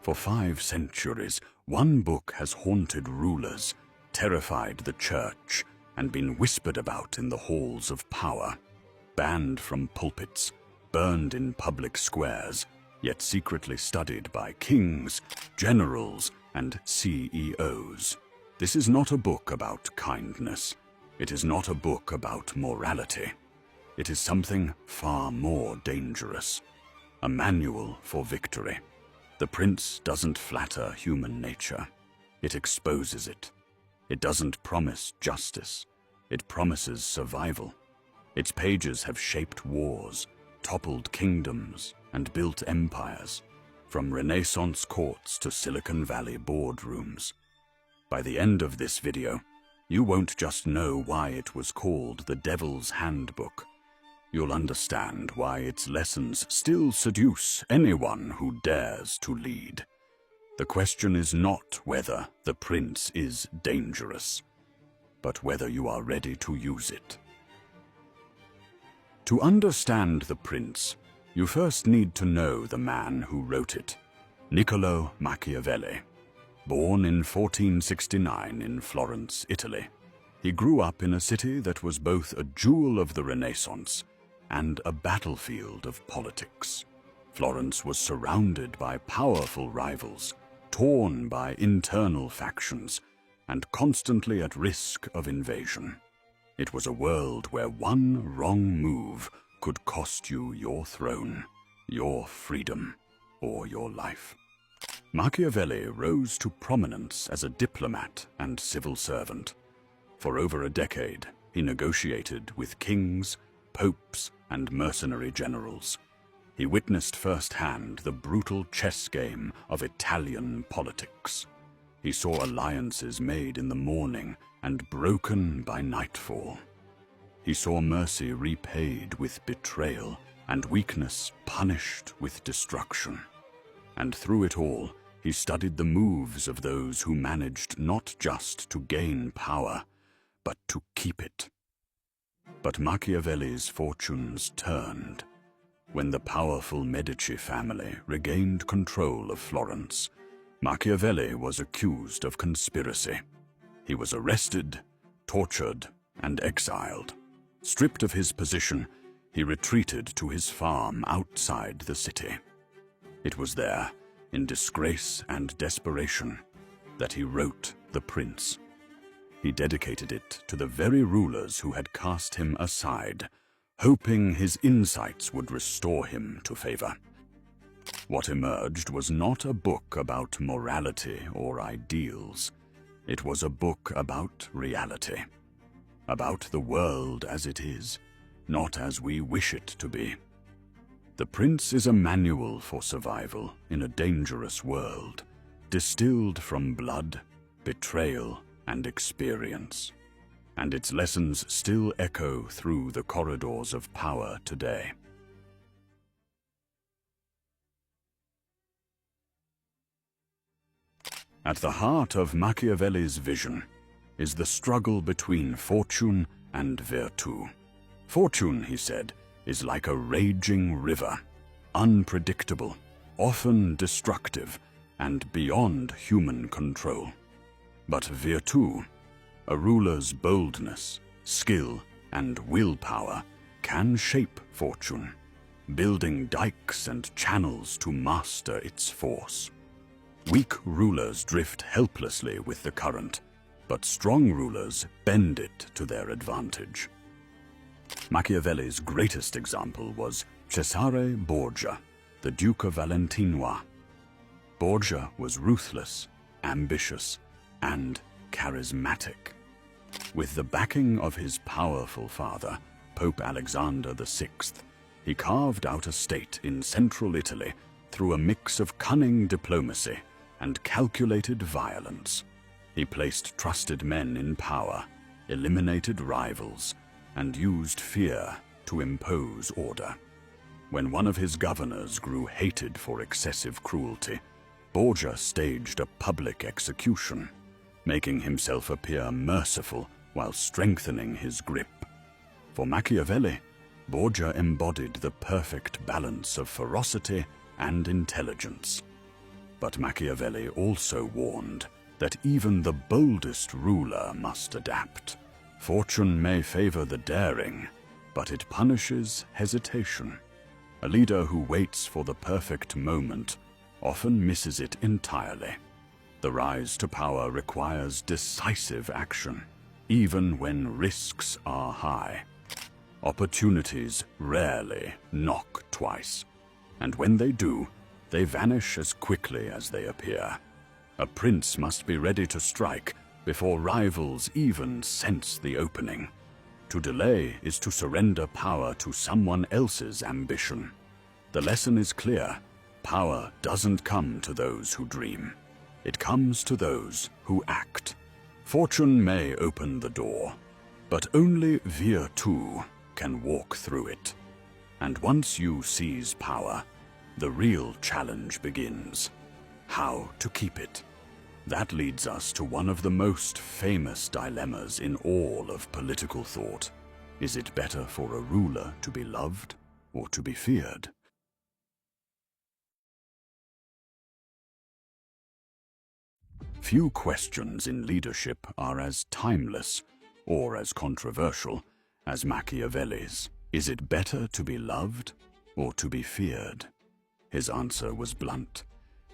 For 5 centuries, one book has haunted rulers, terrified the church, and been whispered about in the halls of power. Banned from pulpits, burned in public squares, yet secretly studied by kings, generals, and CEOs. This is not a book about kindness. It is not a book about morality. It is something far more dangerous. A manual for victory. The Prince doesn't flatter human nature. It exposes it. It doesn't promise justice. It promises survival. Its pages have shaped wars, toppled kingdoms, and built empires, from Renaissance courts to Silicon Valley boardrooms. By the end of this video, you won't just know why it was called the Devil's Handbook. You'll understand why its lessons still seduce anyone who dares to lead. The question is not whether the Prince is dangerous, but whether you are ready to use it. To understand the Prince, you first need to know the man who wrote it, Niccolo Mchiavelli. Born in 1469 in Florence, Italy, he grew up in a city that was both a jewel of the Renaissance and a battlefield of politics. Florence was surrounded by powerful rivals, torn by internal factions, and constantly at risk of invasion. It was a world where one wrong move could cost you your throne, your freedom, or your life. Machiavelli rose to prominence as a diplomat and civil servant. For over a decade, he negotiated with kings, popes, and mercenary generals. He witnessed firsthand the brutal chess game of Italian politics. He saw alliances made in the morning and broken by nightfall. He saw mercy repaid with betrayal and weakness punished with destruction. And through it all, he studied the moves of those who managed not just to gain power, but to keep it. But Machiavelli's fortunes turned. When the powerful Medici family regained control of Florence, Machiavelli was accused of conspiracy. He was arrested, tortured, and exiled. Stripped of his position, he retreated to his farm outside the city. It was there, in disgrace and desperation, that he wrote The Prince. He dedicated it to the very rulers who had cast him aside, hoping his insights would restore him to favor. What emerged was not a book about morality or ideals. It was a book about reality, about the world as it is, not as we wish it to be. The Prince is a manual for survival in a dangerous world, distilled from blood, betrayal, and experience. And its lessons still echo through the corridors of power today. At the heart of Machiavelli's vision is the struggle between fortune and virtù. Fortune, he said, is like a raging river, unpredictable, often destructive, and beyond human control. But virtù, a ruler's boldness, skill, and willpower, can shape fortune, building dikes and channels to master its force. Weak rulers drift helplessly with the current, but strong rulers bend it to their advantage. Machiavelli's greatest example was Cesare Borgia, the Duke of Valentinois. Borgia was ruthless, ambitious, and charismatic. With the backing of his powerful father, Pope Alexander VI, he carved out a state in central Italy through a mix of cunning diplomacy and calculated violence. He placed trusted men in power, eliminated rivals, and used fear to impose order. When one of his governors grew hated for excessive cruelty, Borgia staged a public execution, making himself appear merciful while strengthening his grip. For Machiavelli, Borgia embodied the perfect balance of ferocity and intelligence. But Machiavelli also warned that even the boldest ruler must adapt. Fortune may favor the daring, but it punishes hesitation. A leader who waits for the perfect moment often misses it entirely. The rise to power requires decisive action, even when risks are high. Opportunities rarely knock twice, and when they do, they vanish as quickly as they appear. A prince must be ready to strike before rivals even sense the opening. To delay is to surrender power to someone else's ambition. The lesson is clear: power doesn't come to those who dream. It comes to those who act. Fortune may open the door, but only Virtù can walk through it. And once you seize power, the real challenge begins: how to keep it. That leads us to one of the most famous dilemmas in all of political thought. Is it better for a ruler to be loved or to be feared? Few questions in leadership are as timeless or as controversial as Machiavelli's. Is it better to be loved or to be feared? His answer was blunt.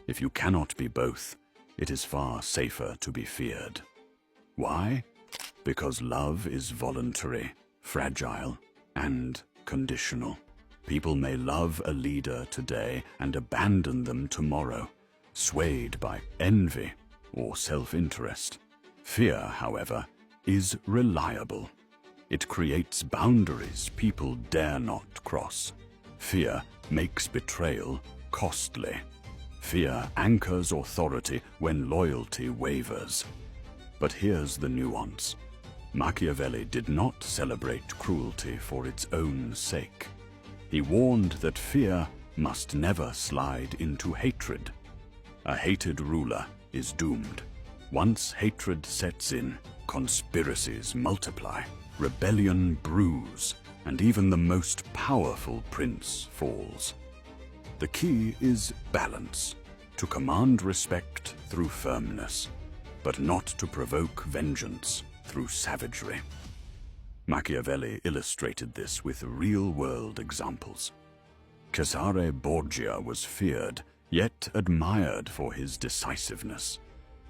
If you cannot be both, it is far safer to be feared. Why? Because love is voluntary, fragile, and conditional. People may love a leader today and abandon them tomorrow, swayed by envy or self-interest. Fear, however, is reliable. It creates boundaries people dare not cross. Fear makes betrayal costly. Fear anchors authority when loyalty wavers. But here's the nuance. Machiavelli did not celebrate cruelty for its own sake. He warned that fear must never slide into hatred. A hated ruler is doomed. Once hatred sets in, conspiracies multiply, rebellion brews, and even the most powerful prince falls. The key is balance, to command respect through firmness, but not to provoke vengeance through savagery. Machiavelli illustrated this with real-world examples. Cesare Borgia was feared, yet admired for his decisiveness.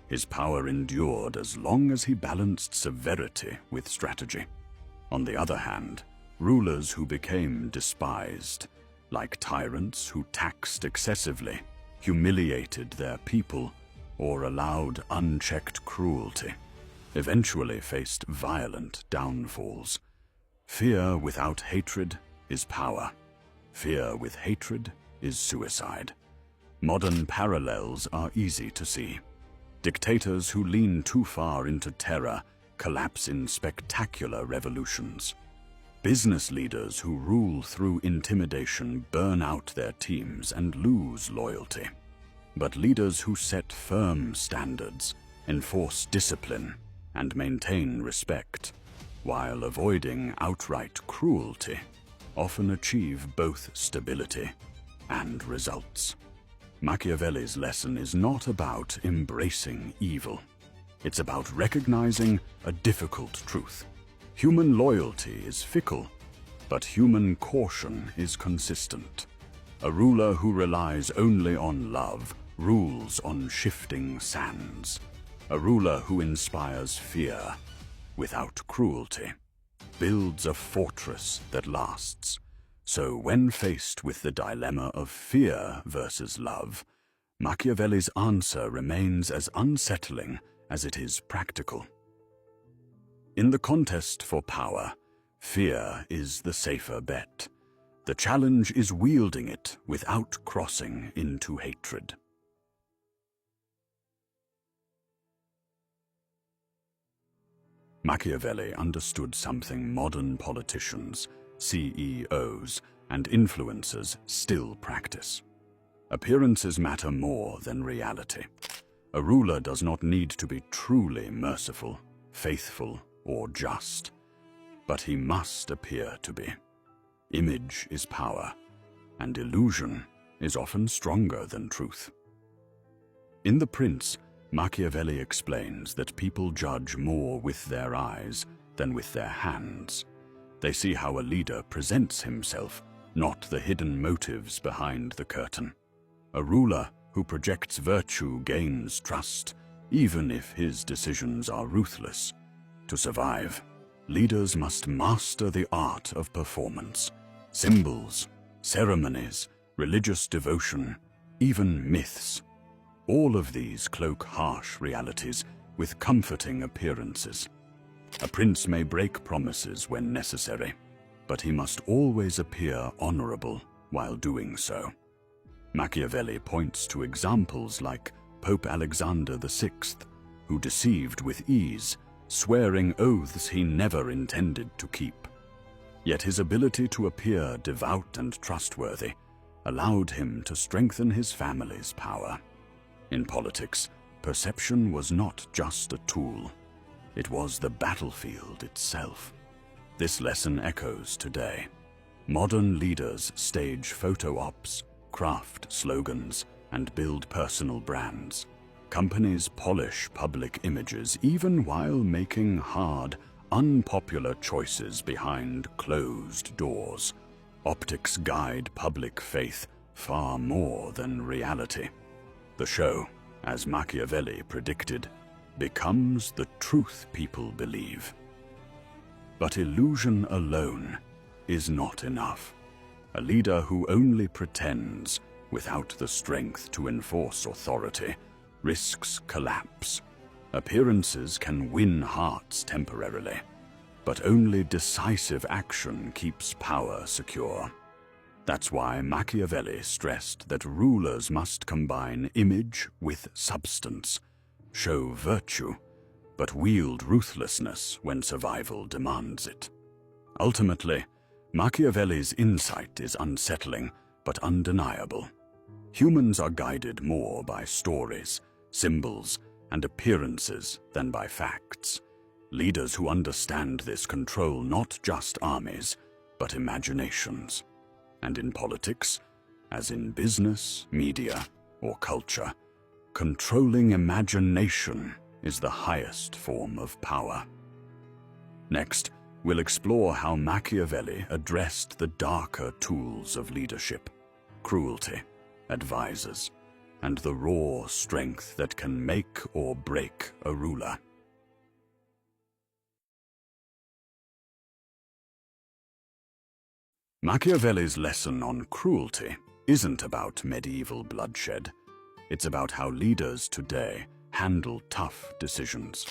His power endured as long as he balanced severity with strategy. On the other hand, rulers who became despised, like tyrants who taxed excessively, humiliated their people, or allowed unchecked cruelty, eventually faced violent downfalls. Fear without hatred is power. Fear with hatred is suicide. Modern parallels are easy to see. Dictators who lean too far into terror collapse in spectacular revolutions. Business leaders who rule through intimidation burn out their teams and lose loyalty. But leaders who set firm standards, enforce discipline, and maintain respect, while avoiding outright cruelty, often achieve both stability and results. Machiavelli's lesson is not about embracing evil. It's about recognizing a difficult truth. Human loyalty is fickle, but human caution is consistent. A ruler who relies only on love rules on shifting sands. A ruler who inspires fear without cruelty builds a fortress that lasts. So when faced with the dilemma of fear versus love, Machiavelli's answer remains as unsettling as it is practical. In the contest for power, fear is the safer bet. The challenge is wielding it without crossing into hatred. Machiavelli understood something modern politicians, CEOs, and influencers still practice. Appearances matter more than reality. A ruler does not need to be truly merciful, faithful, or just, but he must appear to be. Image is power, and illusion is often stronger than truth. In The Prince, Machiavelli explains that people judge more with their eyes than with their hands. They see how a leader presents himself, not the hidden motives behind the curtain. A ruler who projects virtue gains trust, even if his decisions are ruthless. To survive, leaders must master the art of performance. Symbols, ceremonies, religious devotion, even myths. All of these cloak harsh realities with comforting appearances. A prince may break promises when necessary, but he must always appear honorable while doing so. Machiavelli points to examples like Pope Alexander VI, who deceived with ease, swearing oaths he never intended to keep. Yet his ability to appear devout and trustworthy allowed him to strengthen his family's power. In politics, perception was not just a tool. It was the battlefield itself. This lesson echoes today. Modern leaders stage photo ops, craft slogans, and build personal brands. Companies polish public images even while making hard, unpopular choices behind closed doors. Optics guide public faith far more than reality. The show, as Machiavelli predicted, becomes the truth people believe. But illusion alone is not enough. A leader who only pretends, without the strength to enforce authority, risks collapse. Appearances can win hearts temporarily, but only decisive action keeps power secure. That's why Machiavelli stressed that rulers must combine image with substance, show virtue, but wield ruthlessness when survival demands it. Ultimately, Machiavelli's insight is unsettling but undeniable. Humans are guided more by stories, symbols, and appearances than by facts. Leaders who understand this control not just armies, but imaginations. And in politics, as in business, media, or culture, controlling imagination is the highest form of power. Next, we'll explore how Machiavelli addressed the darker tools of leadership: cruelty, advisors, and the raw strength that can make or break a ruler. Machiavelli's lesson on cruelty isn't about medieval bloodshed. It's about how leaders today handle tough decisions.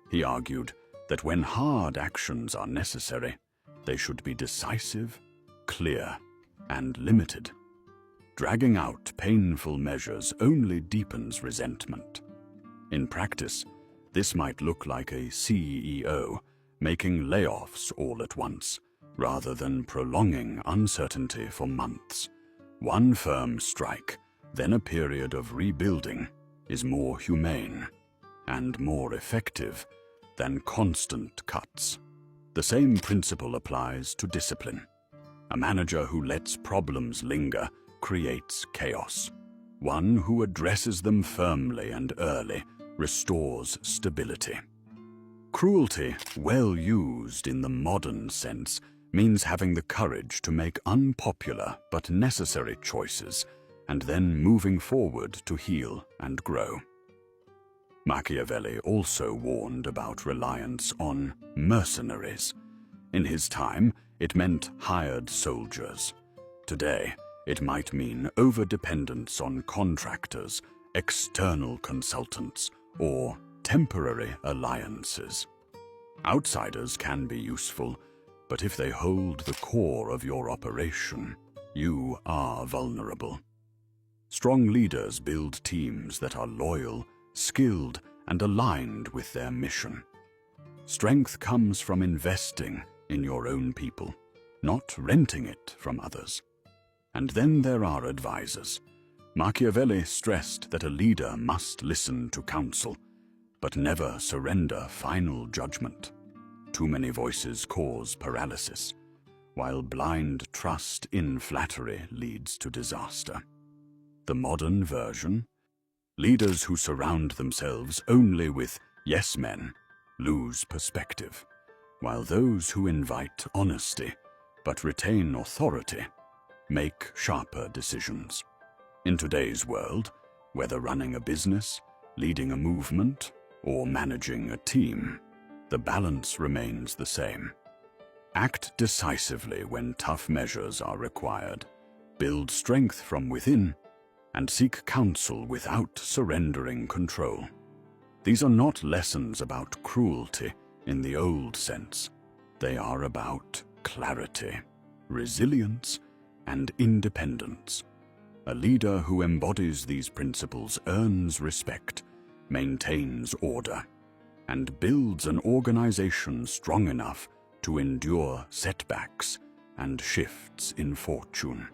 He argued that when hard actions are necessary, they should be decisive, clear, and limited. Dragging out painful measures only deepens resentment. In practice, this might look like a CEO making layoffs all at once, rather than prolonging uncertainty for months. One firm strike, then a period of rebuilding, is more humane and more effective than constant cuts. The same principle applies to discipline. A manager who lets problems linger creates chaos. One who addresses them firmly and early restores stability. Cruelty, well used in the modern sense, means having the courage to make unpopular but necessary choices and then moving forward to heal and grow. Machiavelli also warned about reliance on mercenaries. In his time, it meant hired soldiers. Today, it might mean overdependence on contractors, external consultants, or temporary alliances. Outsiders can be useful, but if they hold the core of your operation, you are vulnerable. Strong leaders build teams that are loyal, skilled, and aligned with their mission. Strength comes from investing in your own people, not renting it from others. And then there are advisors. Machiavelli stressed that a leader must listen to counsel, but never surrender final judgment. Too many voices cause paralysis, while blind trust in flattery leads to disaster. The modern version, Leaders who surround themselves only with yes men lose perspective, while those who invite honesty but retain authority make sharper decisions. In today's world, whether running a business, leading a movement, or managing a team, the balance remains the same. Act decisively when tough measures are required, build strength from within, and seek counsel without surrendering control. These are not lessons about cruelty in the old sense. They are about clarity, resilience, and independence. A leader who embodies these principles earns respect, maintains order, and builds an organization strong enough to endure setbacks and shifts in fortune.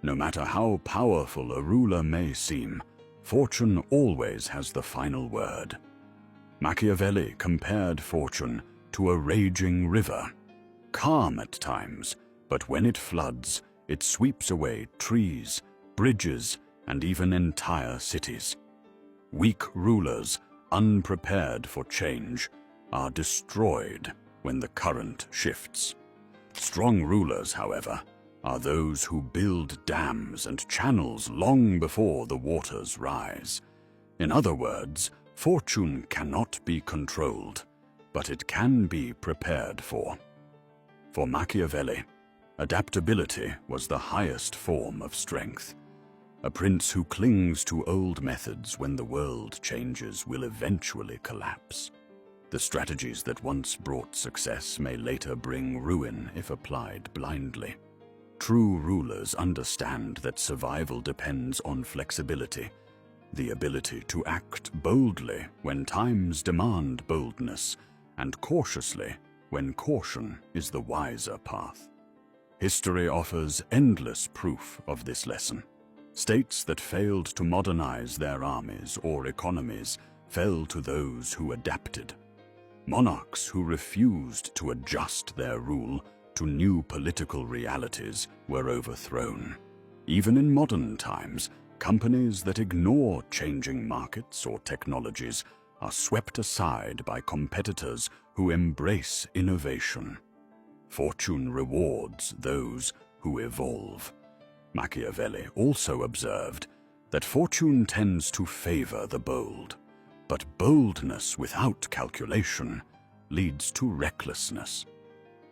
No matter how powerful a ruler may seem, fortune always has the final word. Machiavelli compared fortune to a raging river, calm at times, but when it floods, it sweeps away trees, bridges, and even entire cities. Weak rulers, unprepared for change, are destroyed when the current shifts. Strong rulers, however, are those who build dams and channels long before the waters rise. In other words, fortune cannot be controlled, but it can be prepared for. For Machiavelli, adaptability was the highest form of strength. A prince who clings to old methods when the world changes will eventually collapse. The strategies that once brought success may later bring ruin if applied blindly. True rulers understand that survival depends on flexibility, the ability to act boldly when times demand boldness, and cautiously when caution is the wiser path. History offers endless proof of this lesson. States that failed to modernize their armies or economies fell to those who adapted. Monarchs who refused to adjust their rule to new political realities were overthrown. Even in modern times, companies that ignore changing markets or technologies are swept aside by competitors who embrace innovation. Fortune rewards those who evolve. Machiavelli also observed that fortune tends to favor the bold, but boldness without calculation leads to recklessness.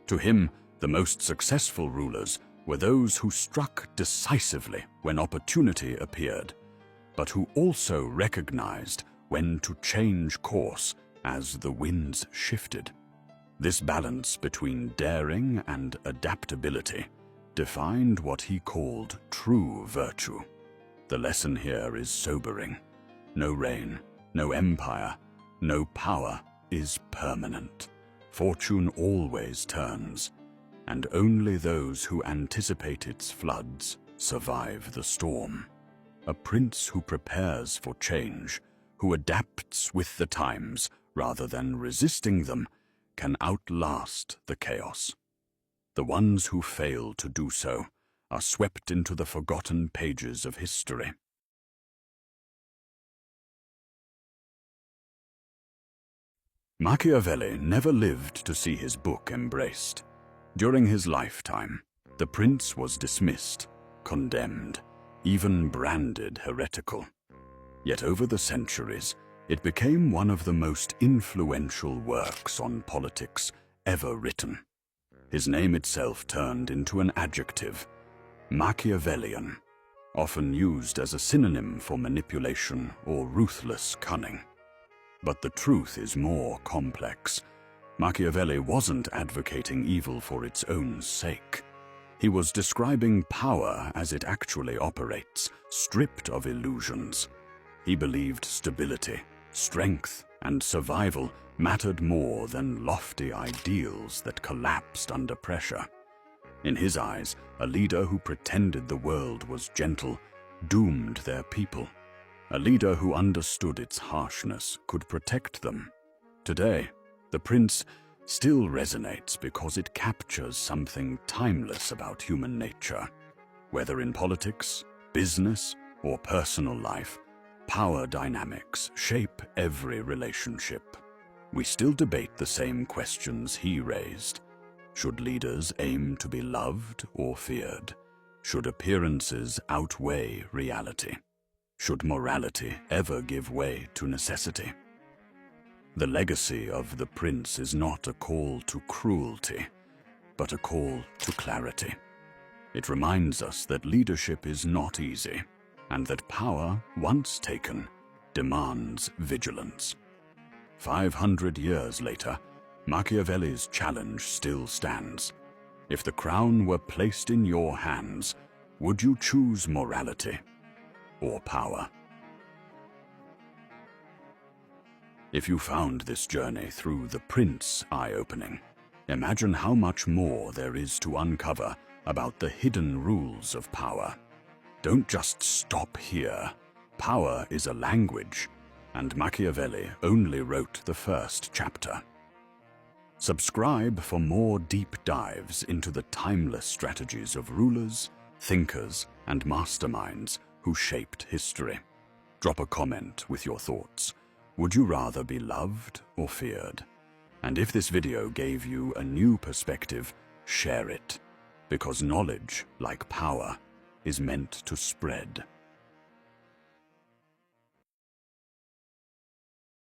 To him, the most successful rulers were those who struck decisively when opportunity appeared, but who also recognized when to change course as the winds shifted. This balance between daring and adaptability defined what he called true virtue. The lesson here is sobering. No reign, no empire, no power is permanent. Fortune always turns, and only those who anticipate its floods survive the storm. A prince who prepares for change, who adapts with the times rather than resisting them, can outlast the chaos. The ones who fail to do so are swept into the forgotten pages of history. Machiavelli never lived to see his book embraced. During his lifetime, the prince was dismissed, condemned, even branded heretical. Yet over the centuries, it became one of the most influential works on politics ever written. His name itself turned into an adjective, Machiavellian, often used as a synonym for manipulation or ruthless cunning. But the truth is more complex. Machiavelli wasn't advocating evil for its own sake. He was describing power as it actually operates, stripped of illusions. He believed stability, strength, and survival mattered more than lofty ideals that collapsed under pressure. In his eyes, a leader who pretended the world was gentle doomed their people. A leader who understood its harshness could protect them. Today, the prince still resonates because it captures something timeless about human nature. Whether in politics, business, or personal life, power dynamics shape every relationship. We still debate the same questions he raised. Should leaders aim to be loved or feared? Should appearances outweigh reality? Should morality ever give way to necessity? The legacy of the prince is not a call to cruelty, but a call to clarity. It reminds us that leadership is not easy, and that power, once taken, demands vigilance. 500 years later, Machiavelli's challenge still stands. If the crown were placed in your hands, would you choose morality or power? If you found this journey through the prince eye-opening, imagine how much more there is to uncover about the hidden rules of power. Don't just stop here. Power is a language, and Machiavelli only wrote the first chapter. Subscribe for more deep dives into the timeless strategies of rulers, thinkers, and masterminds who shaped history. Drop a comment with your thoughts. Would you rather be loved or feared? And if this video gave you a new perspective, share it, because knowledge, like power, is meant to spread.